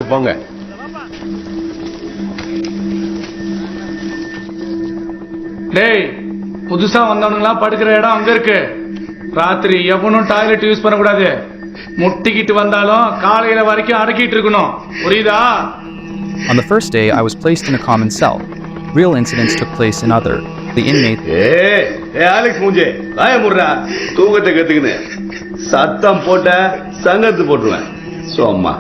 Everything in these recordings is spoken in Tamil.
போங்க. டேய், புதுசா வந்தவனுங்களாம் படுக்கிற இடம் அங்க இருக்கு. ராத்திரி எவனும் டாய்லெட் யூஸ் பண்ணக்கூடாது. முட்டிக்கிட்டு வந்தாலும் காலையில வரைக்கும் அடக்கிட்டு இருக்கணும். புரியுதா? On the first day, I was placed in a common cell. Real incidents took place in other. The inmate. Alex மூஞ்சே காய முடுறா. தூக்கத்தை கத்துக்கின்னு சத்தம் போட்ட சங்கத்து போட்டுருவேன். சோம்மா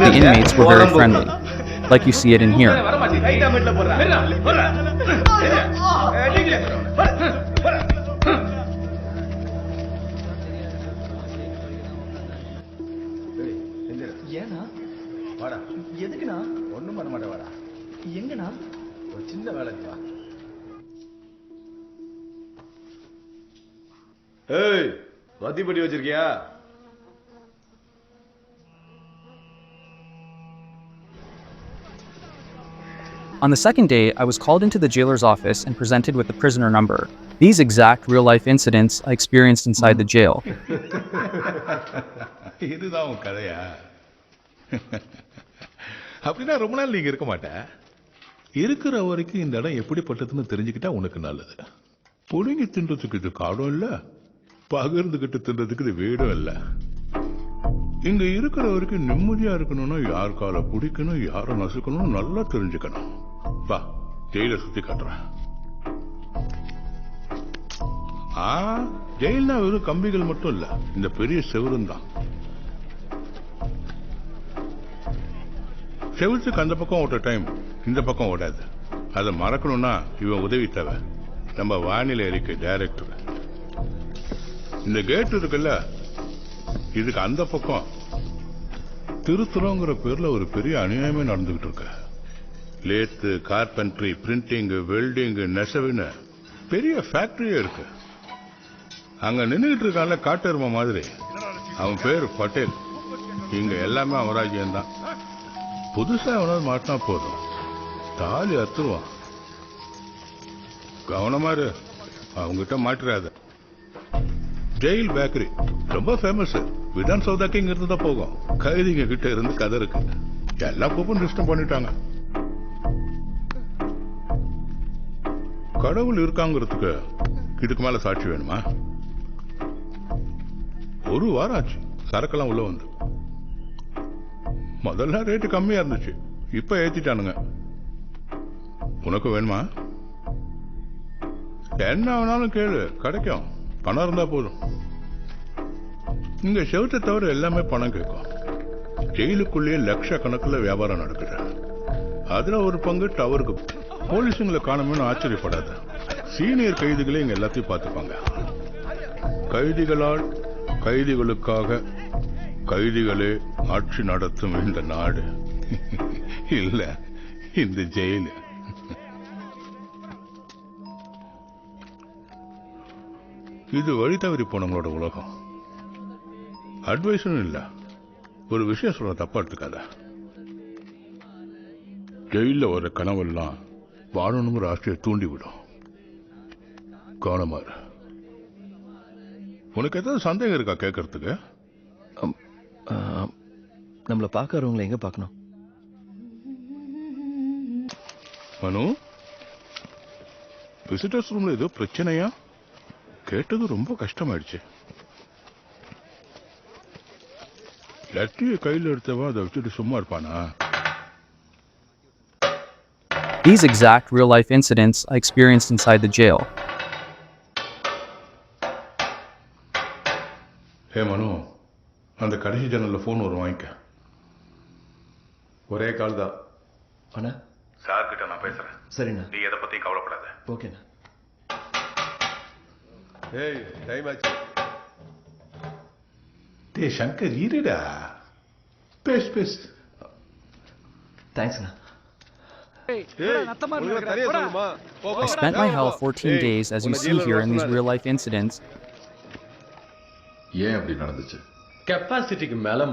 The inmates were very friendly, like you see it in here. ஏனா வாடா எதுக்குனா ஒண்ணும் பண்ண மாட்டே வாடா எங்கனா ஒரு சின்ன வேலைக்கு வா ஏய் வத்திப்பட்டி வச்சிருக்கியா On the second day, I was called into the jailer's office and presented with the prisoner number. These exact real-life incidents I experienced inside the jail. இதுதான் உன் கதையா? அப்படின்னா ரொம்ப நாள் நீங்க இருக்க மாட்ட. இருக்கிற வரைக்கும் இந்த இடம் எப்படிப்பட்டதுன்னு தெரிஞ்சுக்கிட்டா உனக்கு நல்லது. புடுங்கி தின்றதுக்கு இது காடும் இல்ல, பகிர்ந்துகிட்டு தின்றதுக்கு இது வீடும் இல்ல. இங்க இருக்கிற வரைக்கும் நிம்மதியா இருக்கணும்னா யார் காலை பிடிக்கணும், யாரை நசுக்கணும் நல்லா தெரிஞ்சுக்கணும். வா, ஜெயில சுத்தி காட்டுறேன். ஜெயில்னா வெறும் கம்பிகள் மட்டும் இல்ல, இந்த பெரிய செவரும் தான். செவத்துக்கு அந்த பக்கம் ஓட்ட டைம் இந்த பக்கம் ஓடாது. அதை மறக்கணும்னா இவன் உதவி தேவை. நம்ம வானிலை அறிக்கை டைரக்டர். இந்த கேட் இருக்குல்ல, இதுக்கு அந்த பக்கம் திருத்துறோங்கிற பேர்ல ஒரு பெரிய அநியாயமே நடந்துகிட்டு இருக்கு. லேத்து, கார்பென்ட்ரி, பிரிண்டிங், வெல்டிங், நெசவுன்னு பெரிய ஃபேக்டரியே இருக்கு. அங்க நின்றுகிட்டு இருக்கான்ல காட்டெருமை மாதிரி, அவன் பேரு பட்டேல். இங்க எல்லாமே அவராஜ்யம் தான். புதுசா எவனாவது மாட்டினா போதும், தாலி அத்துருவான். கவனமா இரு, அவங்கிட்ட மாட்டிராத. ஜெயில் பேக்கரி ரொம்ப ஃபேமஸ். விதான் சௌதாக்கு இங்க இருந்து தான் போகும். கைதிங்க கிட்ட இருந்து கதை இருக்கு. எல்லா கூப்பன் டிஸ்டம் பண்ணிட்டாங்க. கடவுள் இருக்காங்கிறதுக்கு இதுக்கு மேல சாட்சி வேணுமா? ஒரு வாரம் ஆச்சு சரக்கெல்லாம் உள்ள வந்து. முதல்ல ரேட்டு கம்மியா இருந்துச்சு, இப்ப ஏத்திட்டானுங்க. உனக்கு வேணுமா? என்ன வேணாலும் கேளு, கிடைக்கும். பணம் இருந்தா போதும். இங்க செவத்தை தவிர எல்லாமே பணம் கேட்கும். ஜெயிலுக்குள்ளேயே லட்சக்கணக்கில் வியாபாரம் நடக்குது. அதுல ஒரு பங்கு டவருக்கு. போலீஸுங்களை காணணும்னு ஆச்சரியப்படாத. சீனியர் கைதிகளே இங்க எல்லாத்தையும் பார்த்துப்பாங்க. கைதிகளால் கைதிகளுக்காக கைதிகளே ஆட்சி நடத்தும் இந்த நாடு இல்ல இந்த ஜெயிலு. இது வழி தவறி போனவங்களோட உலகம். அட்வைஸும் இல்ல. ஒரு விஷயம் சொல்ற தப்பா எடுத்துக்காத. ஜெயில ஒரு கனவெல்லாம் வாழணுங்கிற ஆசையை தூண்டிவிடும். கவனமாறு. உனக்கு ஏதாவது சந்தேகம் இருக்கா கேட்கறதுக்கு? நம்மள பாக்குறவங்களை எங்க பார்க்கணும்? மனு, விசிட்டர்ஸ் ரூம்ல ஏதோ பிரச்சனையா? கேட்டது ரொம்ப கஷ்டமாயிடுச்சு. லட்டியை கையில் எடுத்தவா அதை வச்சுட்டு சும்மா இருப்பானா? These exact real-life incidents I experienced inside the jail. ஹே மனு, அந்த கடைசி ஜன்னல்ல போன் வரும், வாங்கிக்க. ஒரே கால் தான். அண்ணா சார் கிட்ட நான் பேசுறேன். சரிண்ணா. நீ எதை பத்தியும் கவலைப்படாத. ஓகேண்ணா. ஏய் டைம் ஆச்சு. டே சங்கர், இருடா. பேஸ். தேங்க்ஸ்ண்ணா. I spent my hell 14 days, as you see here in these real-life incidents. ஏன் அப்படி நடந்துச்சு? கெப்பாசிட்டிக்கு மேல